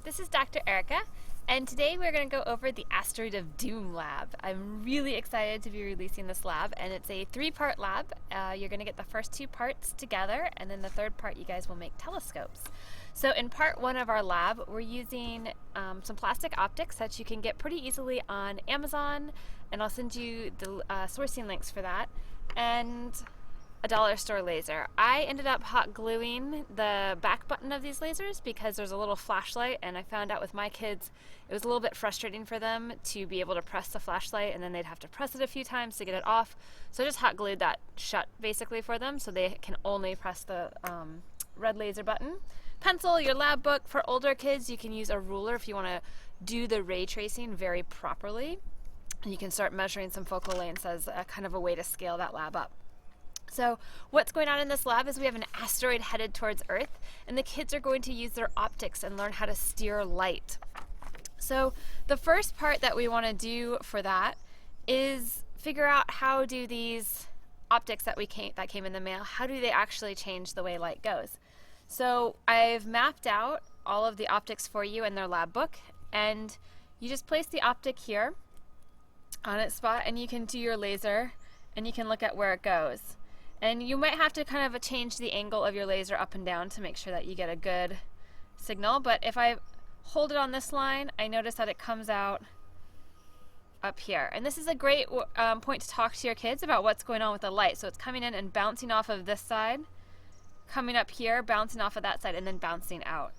This is Dr. Erica, and today we're going to go over the Asteroid of Doom lab. I'm really excited to be releasing this lab, and it's a three-part lab. You're going to get the first two parts together, and then the third part you guys will make telescopes. So in part one of our lab, we're using some plastic optics that you can get pretty easily on Amazon, and I'll send you the sourcing links for that, and a dollar store laser. I ended up hot gluing the back button of these lasers because there's a little flashlight, and I found out with my kids it was a little bit frustrating for them to be able to press the flashlight and then they'd have to press it a few times to get it off. So I just hot glued that shut basically for them so they can only press the red laser button. Pencil, your lab book. For older kids, you can use a ruler if you want to do the ray tracing very properly. And you can start measuring some focal lengths as a kind of a way to scale that lab up. So what's going on in this lab is we have an asteroid headed towards Earth, and the kids are going to use their optics and learn how to steer light. So the first part that we want to do for that is figure out how do these optics that came in the mail, how do they actually change the way light goes. So I've mapped out all of the optics for you in their lab book, and you just place the optic here on its spot, and you can do your laser and you can look at where it goes. And you might have to kind of change the angle of your laser up and down to make sure that you get a good signal. But if I hold it on this line, I notice that it comes out up here. And this is a great point to talk to your kids about what's going on with the light. So it's coming in and bouncing off of this side, coming up here, bouncing off of that side, and then bouncing out.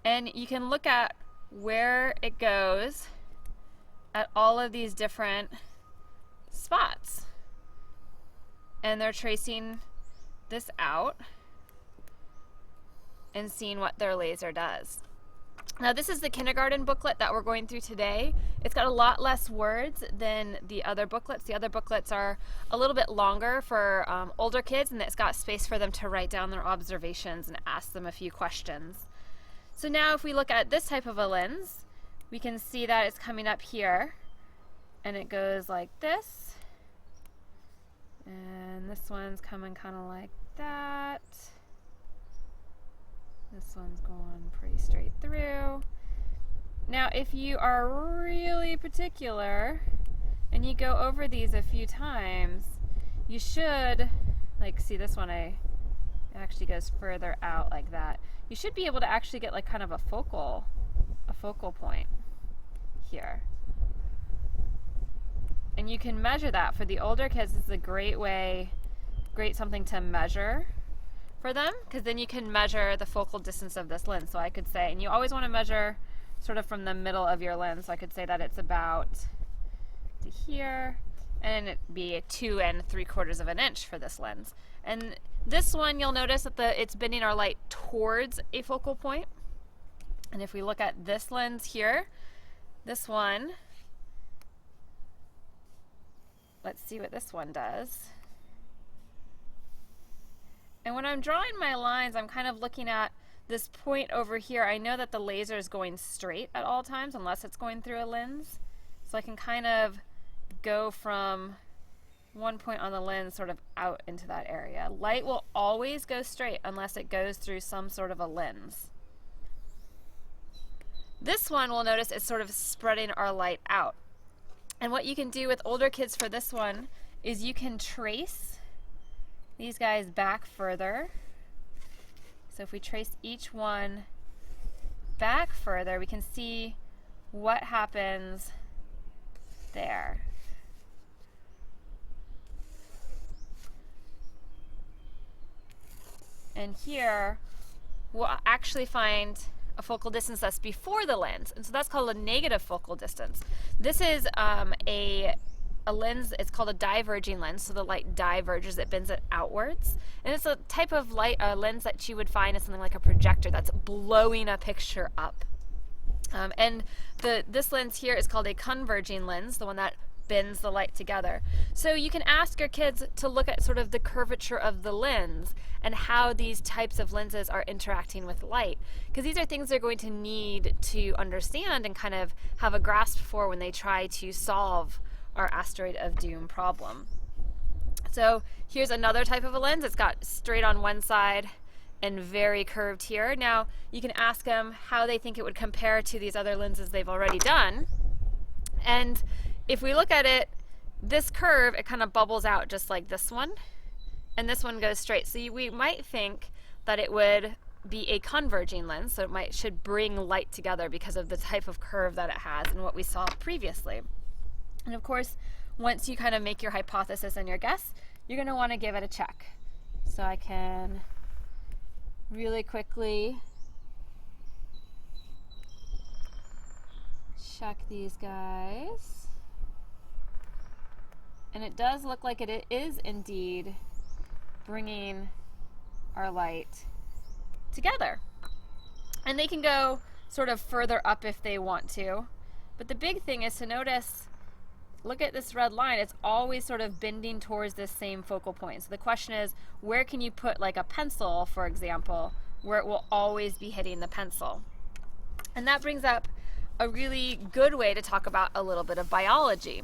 And you can look at where it goes at all of these different spots. And they're tracing this out and seeing what their laser does. Now this is the kindergarten booklet that we're going through today. It's got a lot less words than the other booklets. The other booklets are a little bit longer for older kids, and it's got space for them to write down their observations and ask them a few questions. So now if we look at this type of a lens, we can see that it's coming up here and it goes like this. And this one's coming kind of like that. This one's going pretty straight through. Now if you are really particular and you go over these a few times, you should, like, see this one, it actually goes further out like that. You should be able to actually get like kind of a focal point here. And you can measure that. For the older kids, it's a great something to measure for them, because then you can measure the focal distance of this lens. So I could say, and you always want to measure sort of from the middle of your lens, so I could say that it's about to here, and it'd be 2 3/4 of an inch for this lens. And this one, you'll notice that it's bending our light towards a focal point. And if we look at this lens here, this one, let's see what this one does. And when I'm drawing my lines, I'm kind of looking at this point over here. I know that the laser is going straight at all times unless it's going through a lens. So I can kind of go from one point on the lens sort of out into that area. Light will always go straight unless it goes through some sort of a lens. This one, we'll notice, is sort of spreading our light out. And what you can do with older kids for this one is you can trace these guys back further. So if we trace each one back further, we can see what happens there. And here we'll actually find a focal distance that's before the lens, and so that's called a negative focal distance. This is a lens, it's called a diverging lens, so the light diverges, it bends it outwards, and it's a type of lens that you would find in something like a projector that's blowing a picture up. And this lens here is called a converging lens, the one that bends the light together. So you can ask your kids to look at sort of the curvature of the lens and how these types of lenses are interacting with light, because these are things they're going to need to understand and kind of have a grasp for when they try to solve our Asteroid of Doom problem. So here's another type of a lens. It's got straight on one side and very curved here. Now, you can ask them how they think it would compare to these other lenses they've already done. And if we look at it, this curve, it kind of bubbles out just like this one, and this one goes straight. So we might think that it would be a converging lens, so it should bring light together because of the type of curve that it has and what we saw previously. And of course, once you kind of make your hypothesis and your guess, you're going to want to give it a check. So I can really quickly check these guys. And it does look like it is indeed bringing our light together. And they can go sort of further up if they want to. But the big thing is to notice, look at this red line, it's always sort of bending towards this same focal point. So the question is, where can you put like a pencil, for example, where it will always be hitting the pencil? And that brings up a really good way to talk about a little bit of biology,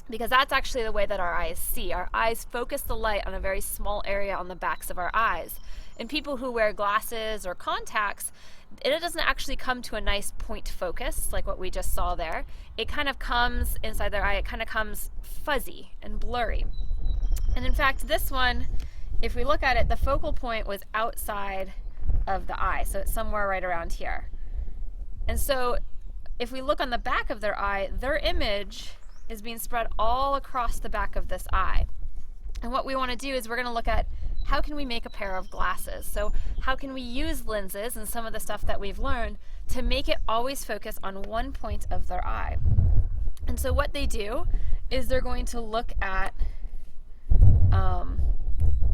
because that's actually the way that our eyes see. Our eyes focus the light on a very small area on the backs of our eyes. And people who wear glasses or contacts, it doesn't actually come to a nice point focus like what we just saw there. It kind of comes inside their eye, it kind of comes fuzzy and blurry. And in fact, this one, if we look at it, the focal point was outside of the eye, so it's somewhere right around here. And so if we look on the back of their eye, their image is being spread all across the back of this eye. And what we want to do is we're going to look at how can we make a pair of glasses? So how can we use lenses and some of the stuff that we've learned to make it always focus on one point of their eye? And so what they do is they're going to look at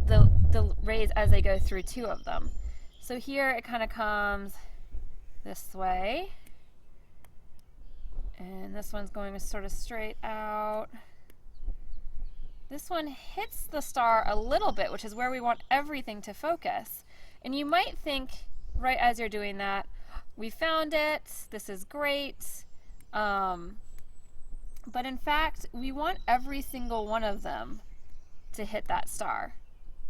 the rays as they go through two of them. So here it kind of comes this way, and this one's going sort of straight out. This one hits the star a little bit, which is where we want everything to focus. And you might think, right as you're doing that, we found it, this is great. But in fact, we want every single one of them to hit that star.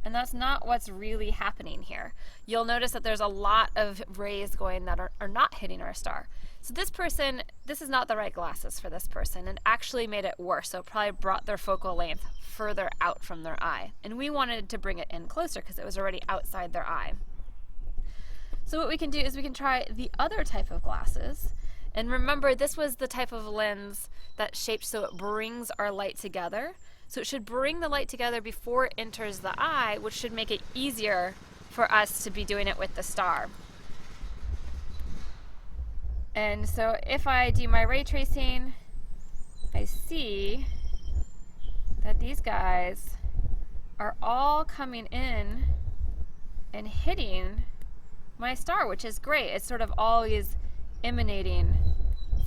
And that's not what's really happening here. You'll notice that there's a lot of rays going that are not hitting our star. So this person, this is not the right glasses for this person, and actually made it worse. So it probably brought their focal length further out from their eye. And we wanted to bring it in closer because it was already outside their eye. So what we can do is we can try the other type of glasses. And remember, this was the type of lens that's shaped so it brings our light together. So it should bring the light together before it enters the eye, which should make it easier for us to be doing it with the star. And so if I do my ray tracing, I see that these guys are all coming in and hitting my star, which is great. It's sort of always emanating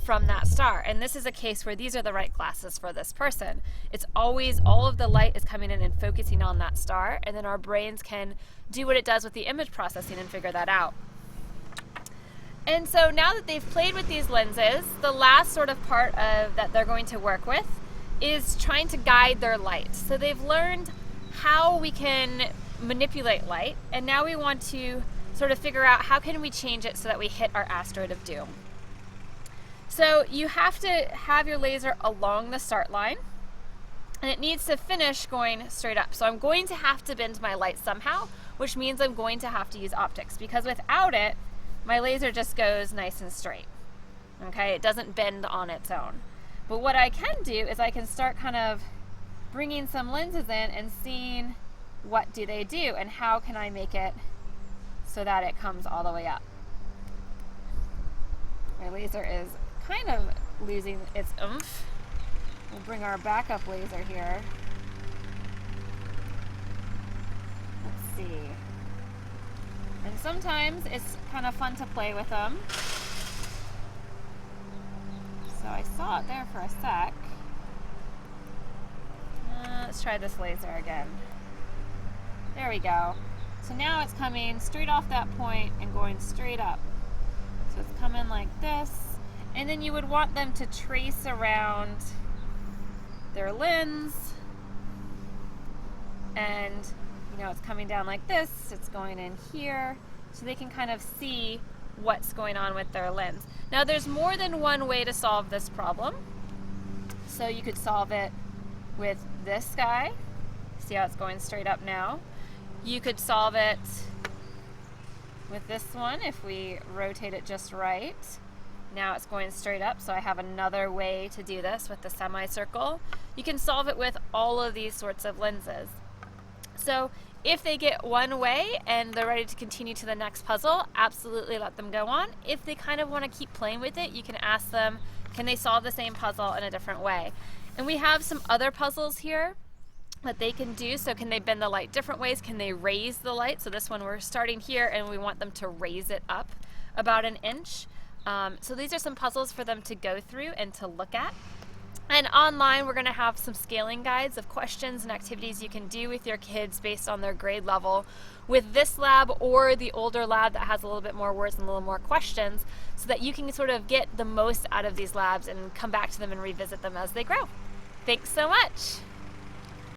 from that star. And this is a case where these are the right glasses for this person. It's always, all of the light is coming in and focusing on that star, and then our brains can do what it does with the image processing and figure that out. And so now that they've played with these lenses, the last sort of part of that they're going to work with is trying to guide their light. So they've learned how we can manipulate light, and now we want to sort of figure out how can we change it so that we hit our asteroid of doom. So you have to have your laser along the start line, and it needs to finish going straight up. So I'm going to have to bend my light somehow, which means I'm going to have to use optics, because without it, my laser just goes nice and straight. Okay, it doesn't bend on its own. But what I can do is I can start kind of bringing some lenses in and seeing what do they do and how can I make it so that it comes all the way up. My laser is kind of losing its oomph. We'll bring our backup laser here. Let's see. And sometimes it's kind of fun to play with them. So I saw it there for a sec. Let's try this laser again. There we go. So now it's coming straight off that point and going straight up. So it's coming like this. And then you would want them to trace around their lens and, Now it's coming down like this, it's going in here, so they can kind of see what's going on with their lens. Now there's more than one way to solve this problem. So you could solve it with this guy. See how it's going straight up now? You could solve it with this one if we rotate it just right. Now it's going straight up, so I have another way to do this with the semicircle. You can solve it with all of these sorts of lenses. So if they get one way and they're ready to continue to the next puzzle, absolutely let them go on. If they kind of want to keep playing with it, you can ask them, can they solve the same puzzle in a different way? And we have some other puzzles here that they can do. So can they bend the light different ways? Can they raise the light? So this one, we're starting here and we want them to raise it up about an inch. So these are some puzzles for them to go through and to look at. And online, we're going to have some scaling guides of questions and activities you can do with your kids based on their grade level with this lab or the older lab that has a little bit more words and a little more questions, so that you can sort of get the most out of these labs and come back to them and revisit them as they grow. Thanks so much.